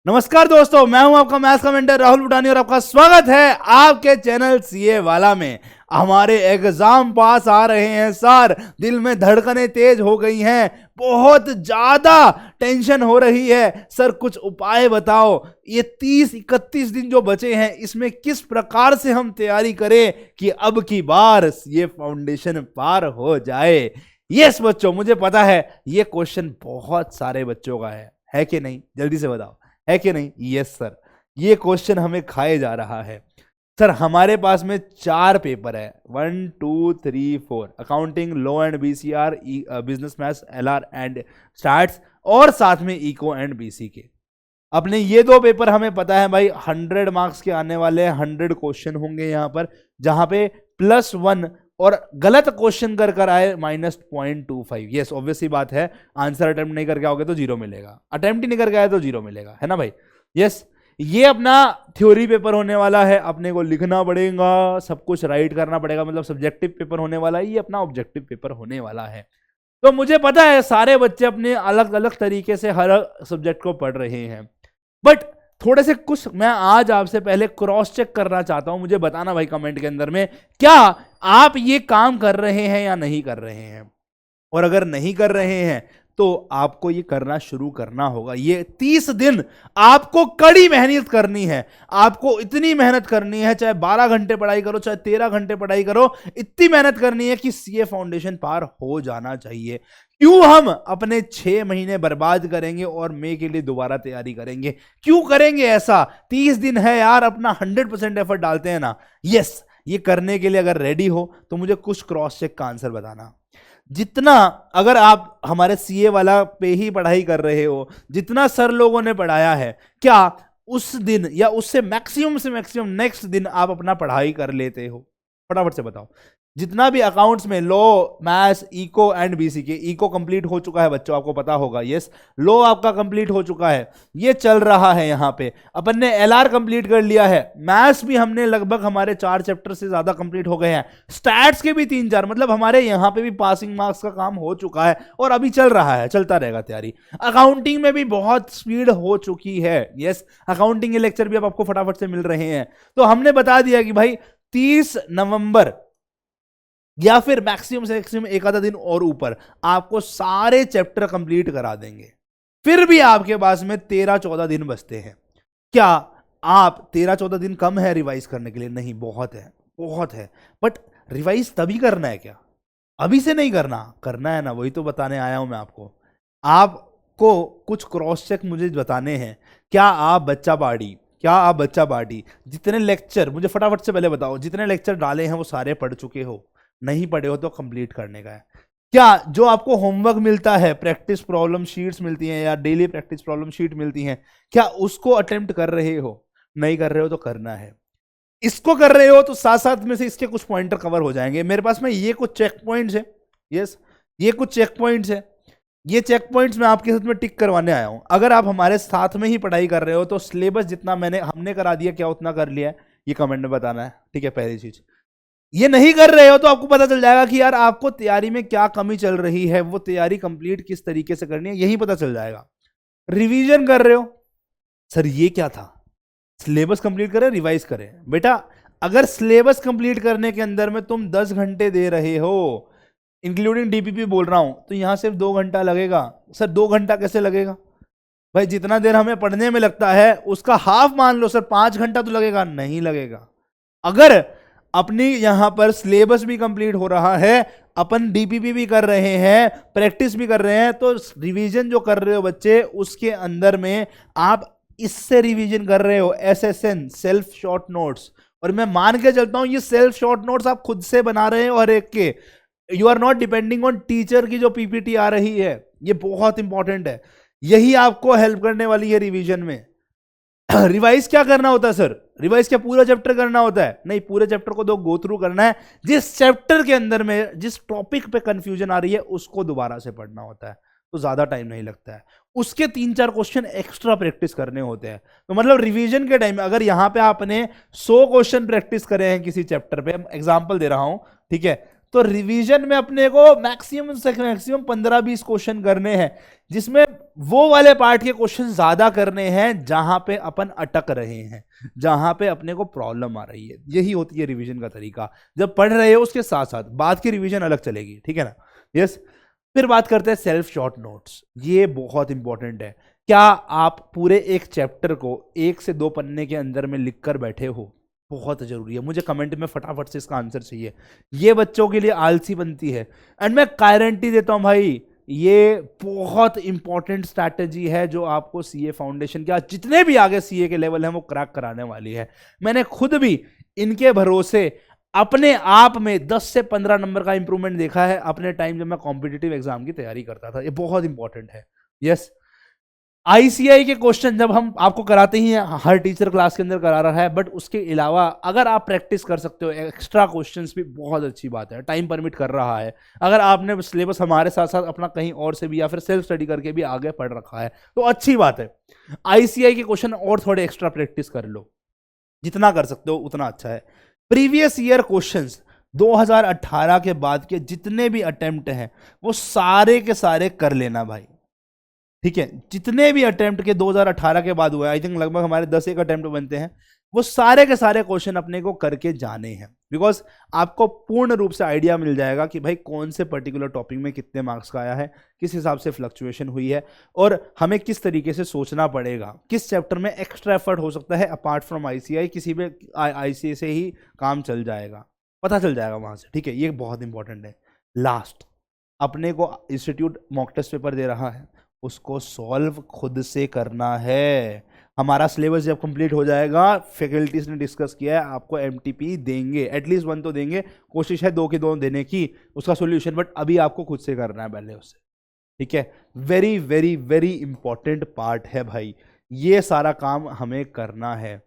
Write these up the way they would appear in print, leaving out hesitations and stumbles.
नमस्कार दोस्तों, मैं हूं आपका मैथ्स का मेंटर राहुल बुटानी और आपका स्वागत है आपके चैनल सीए वाला में। हमारे एग्जाम पास आ रहे हैं सर, दिल में धड़कनें तेज हो गई हैं, बहुत ज्यादा टेंशन हो रही है सर, कुछ उपाय बताओ। ये 30-31 दिन जो बचे हैं इसमें किस प्रकार से हम तैयारी करें कि अब की बार ये फाउंडेशन पार हो जाए। यस बच्चों, मुझे पता है ये क्वेश्चन बहुत सारे बच्चों का है कि नहीं? जल्दी से बताओ, है कि नहीं? यस सर, ये क्वेश्चन हमें खाए जा रहा है। सर हमारे पास में 4 पेपर है, 1 2 3 4, accounting, law and BCR, business maths, LR and starts, और साथ में इको एंड बीसी के। अपने ये 2 पेपर हमें पता है भाई 100 मार्क्स के आने वाले हैं, 100 क्वेश्चन होंगे यहाँ पर, जहां पे +1 और गलत क्वेश्चन कर आए -0.25। यस, ऑब्वियस ही बात है, आंसर अटेम्प्ट नहीं करके आओगे तो 0 मिलेगा, अटेम्प्ट ही नहीं करके आए तो 0 मिलेगा, है ना भाई? यस, ये अपना थ्योरी पेपर होने वाला है, अपने को लिखना पड़ेगा, सब कुछ राइट करना पड़ेगा, मतलब सब्जेक्टिव पेपर होने वाला है, ये अपना ऑब्जेक्टिव पेपर होने वाला है। तो मुझे पता है सारे बच्चे अपने अलग अलग तरीके से हर सब्जेक्ट को पढ़ रहे हैं, बट थोड़े से कुछ मैं आज आपसे पहले क्रॉस चेक करना चाहता हूं। मुझे बताना भाई कमेंट के अंदर में, क्या आप ये काम कर रहे हैं या नहीं कर रहे हैं? और अगर नहीं कर रहे हैं तो आपको ये करना शुरू करना होगा। ये 30 दिन आपको कड़ी मेहनत करनी है, आपको इतनी मेहनत करनी है, चाहे 12 घंटे पढ़ाई करो, चाहे 13 घंटे पढ़ाई करो, इतनी मेहनत करनी है कि सीए फाउंडेशन पार हो जाना चाहिए। क्यों हम अपने 6 महीने बर्बाद करेंगे और मई के लिए दोबारा तैयारी करेंगे? क्यों करेंगे ऐसा? 30 दिन है यार, अपना 100% एफर्ट डालते हैं ना। यस, ये करने के लिए अगर रेडी हो तो मुझे कुछ क्रॉस चेक का आंसर बताना। जितना, अगर आप हमारे सीए वाला पे ही पढ़ाई कर रहे हो, जितना सर लोगों ने पढ़ाया है, क्या उस दिन या उससे मैक्सिमम से मैक्सिमम नेक्स्ट दिन आप अपना पढ़ाई कर लेते हो? फटाफट से बताओ। जितना भी अकाउंट्स में law, maths, eco and BC के, इको कंप्लीट हो चुका है बच्चों, आपको पता होगा। यस, लॉ आपका कंप्लीट हो चुका है, ये चल रहा है। यहाँ पे अपन ने एलआर कंप्लीट कर लिया है, मैथ्स भी हमने लगभग हमारे 4 चैप्टर से ज्यादा कंप्लीट हो गए हैं, स्टैट्स के भी 3-4, मतलब हमारे यहाँ पे भी पासिंग मार्क्स का काम हो चुका है और अभी चल रहा है, चलता रहेगा तैयारी। अकाउंटिंग में भी बहुत स्पीड हो चुकी है। यस, अकाउंटिंग के लेक्चर भी अब आपको फटाफट से मिल रहे हैं। तो हमने बता दिया कि भाई 30 नवंबर या फिर मैक्सिमम से मैक्सिमम एक आधा दिन और ऊपर आपको सारे चैप्टर कंप्लीट करा देंगे। फिर भी आपके पास में 13-14 दिन बचते हैं। क्या आप 13-14 दिन कम है रिवाइज करने के लिए? नहीं, बहुत है, बहुत है। बट रिवाइज तभी करना है क्या? अभी से नहीं करना, करना है ना, वही तो बताने आया हूं मैं आपको। आपको कुछ क्रॉस चेक मुझे बताने हैं। क्या आप बच्चा पार्टी जितने लेक्चर, मुझे फटाफट से पहले बताओ, जितने लेक्चर डाले हैं वो सारे पढ़ चुके हो? नहीं पढ़े हो तो कंप्लीट करने का है। क्या जो आपको होमवर्क मिलता है, प्रैक्टिस प्रॉब्लम शीट्स मिलती हैं या डेली प्रैक्टिस प्रॉब्लम शीट मिलती हैं, क्या उसको अटेम्प्ट कर रहे हो? नहीं कर रहे हो तो करना है। इसको कर रहे हो तो साथ साथ में से इसके कुछ पॉइंटर कवर हो जाएंगे। मेरे पास में ये कुछ चेक पॉइंट्स है। यस, ये कुछ चेक पॉइंट्स है। ये चेक पॉइंट्स मैं आपके साथ में टिक करवाने आया हूं। अगर आप हमारे साथ में ही पढ़ाई कर रहे हो तो सिलेबस जितना हमने करा दिया, क्या उतना कर लिया है? ये कमेंट में बताना है, ठीक है? पहली चीज, ये नहीं कर रहे हो तो आपको पता चल जाएगा कि यार आपको तैयारी में क्या कमी चल रही है, वो तैयारी कंप्लीट किस तरीके से करनी है, यही पता चल जाएगा। रिवीजन कर रहे हो, सर ये क्या था? सिलेबस कंप्लीट करें, रिवाइज करें। बेटा, अगर सिलेबस कंप्लीट करने के अंदर में तुम 10 घंटे दे रहे हो, इंक्लूडिंग डीपीपी बोल रहा हूं, तो यहां सिर्फ 2 घंटा लगेगा। सर 2 घंटा कैसे लगेगा भाई? जितना देर हमें पढ़ने में लगता है उसका हाफ मान लो सर, 5 घंटा तो लगेगा? नहीं लगेगा। अगर अपनी यहां पर सिलेबस भी कंप्लीट हो रहा है, अपन डीपीपी भी कर रहे हैं, प्रैक्टिस भी कर रहे हैं, तो रिवीजन जो कर रहे हो बच्चे, उसके अंदर में आप इससे रिवीजन कर रहे हो, एसएसएन, सेल्फ शॉर्ट नोट्स। और मैं मान के चलता हूं ये सेल्फ शॉर्ट नोट्स आप खुद से बना रहे हो हर एक के। You are not depending on teacher की जो पीपीटी आ रही है। ये बहुत इंपॉर्टेंट है, यही आपको हेल्प करने वाली है रिवीजन में। रिवाइज क्या करना होता है सर? रिवाइज क्या पूरा चैप्टर करना होता है? नहीं, पूरे चैप्टर को गो थ्रू करना है। जिस चैप्टर के अंदर में जिस टॉपिक पे कंफ्यूजन आ रही है उसको दोबारा से पढ़ना होता है, तो ज्यादा टाइम नहीं लगता है। उसके 3-4 क्वेश्चन एक्स्ट्रा प्रैक्टिस करने होते हैं। तो मतलब रिवीजन के टाइम में अगर यहां पे आपने 100 क्वेश्चन प्रैक्टिस करे हैं किसी चैप्टर पे, एग्जांपल दे रहा हूं, ठीक है, तो रिवीजन में अपने को मैक्सिमम से मैक्सिमम 15-20 क्वेश्चन करने हैं, जिसमें वो वाले पार्ट के क्वेश्चन ज्यादा करने हैं जहां पे अपन अटक रहे हैं, जहां पे अपने को प्रॉब्लम आ रही है। यही होती है रिवीजन का तरीका। जब पढ़ रहे हो उसके साथ साथ बाद की रिवीजन अलग चलेगी, ठीक है ना। यस। फिर बात करते हैं सेल्फ शॉर्ट नोट्स। ये बहुत इंपॉर्टेंट है। क्या आप पूरे एक चैप्टर को 1 से 2 पन्ने के अंदर में लिख कर बैठे हो? बहुत जरूरी है। मुझे कमेंट में फटाफट से इसका आंसर चाहिए। ये बच्चों के लिए आलसी बनती है। एंड मैं गारंटी देता हूं भाई, ये बहुत इंपॉर्टेंट स्ट्रैटेजी है जो आपको सीए फाउंडेशन के जितने भी आगे सीए के लेवल हैं वो क्रैक कराने वाली है। मैंने खुद भी इनके भरोसे अपने आप में 10 से 15 नंबर का इंप्रूवमेंट देखा है अपने टाइम जब मैं कॉम्पिटिटिव एग्जाम की तैयारी करता था। ये बहुत इंपॉर्टेंट है। यस। आईसीआई के क्वेश्चन जब हम आपको कराते ही हैं, हर टीचर क्लास के अंदर करा रहा है, बट उसके अलावा अगर आप प्रैक्टिस कर सकते हो एक्स्ट्रा क्वेश्चंस भी बहुत अच्छी बात है। टाइम परमिट कर रहा है, अगर आपने सिलेबस हमारे साथ साथ अपना कहीं और से भी या फिर सेल्फ स्टडी करके भी आगे पढ़ रखा है तो अच्छी बात है। आईसीआई के क्वेश्चन और थोड़े एक्स्ट्रा प्रैक्टिस कर लो, जितना कर सकते हो उतना अच्छा है। प्रीवियस ईयर क्वेश्चंस 2018 के बाद के जितने भी अटेम्प्ट हैं वो सारे के सारे कर लेना भाई, ठीक है। जितने भी अटेम्प्ट के 2018 के बाद हुए, आई थिंक लगभग हमारे 10 अटेम्प्ट बनते हैं, वो सारे के सारे क्वेश्चन अपने को करके जाने हैं। बिकॉज आपको पूर्ण रूप से आइडिया मिल जाएगा कि भाई कौन से पर्टिकुलर टॉपिक में कितने मार्क्स का आया है, किस हिसाब से फ्लक्चुएशन हुई है, और हमें किस तरीके से सोचना पड़ेगा, किस चैप्टर में एक्स्ट्रा एफर्ट हो सकता है अपार्ट फ्रॉम आईसीआई। किसी भी आईसीआई से ही काम चल जाएगा, पता चल जाएगा वहां से, ठीक है। ये बहुत इंपॉर्टेंट है। लास्ट, अपने को इंस्टीट्यूट मॉक टेस्ट पेपर दे रहा है, उसको सॉल्व खुद से करना है। हमारा सिलेबस जब कंप्लीट हो जाएगा, फैकल्टीज ने डिस्कस किया है, आपको एमटीपी देंगे, एटलीस्ट 1 तो देंगे, कोशिश है 2 के 2 देने की उसका सॉल्यूशन, बट अभी आपको खुद से करना है पहले उससे, ठीक है। Very very very important part है भाई, ये सारा काम हमें करना है।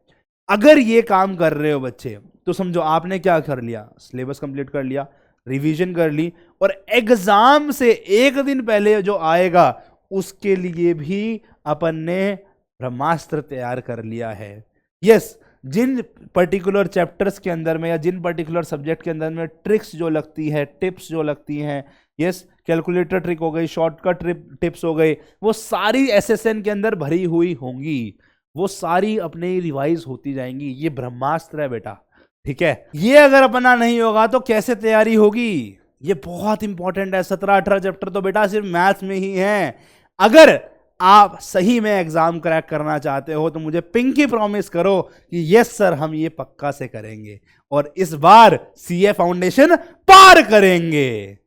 अगर ये काम कर रहे हो बच्चे तो समझो आपने क्या कर लिया, सिलेबस कंप्लीट कर लिया, रिवीजन कर ली, और एग्जाम से 1 दिन पहले जो आएगा उसके लिए भी अपन ने ब्रह्मास्त्र तैयार कर लिया है। यस। जिन पर्टिकुलर चैप्टर्स के अंदर में या जिन पर्टिकुलर सब्जेक्ट के अंदर में ट्रिक्स जो लगती है, टिप्स जो लगती हैं, यस, कैलकुलेटर ट्रिक हो गई, शॉर्टकट टिप्स हो गई, वो सारी एसएसएन के अंदर भरी हुई होंगी, वो सारी अपने रिवाइज होती जाएंगी। ये ब्रह्मास्त्र है बेटा, ठीक है। ये अगर अपना नहीं होगा तो कैसे तैयारी होगी, ये बहुत इंपॉर्टेंट है। 17-18 चैप्टर तो बेटा सिर्फ मैथ्स में ही हैं। अगर आप सही में एग्जाम क्रैक करना चाहते हो तो मुझे पिंकी प्रॉमिस करो कि यस सर हम ये पक्का से करेंगे और इस बार सीए फाउंडेशन पार करेंगे।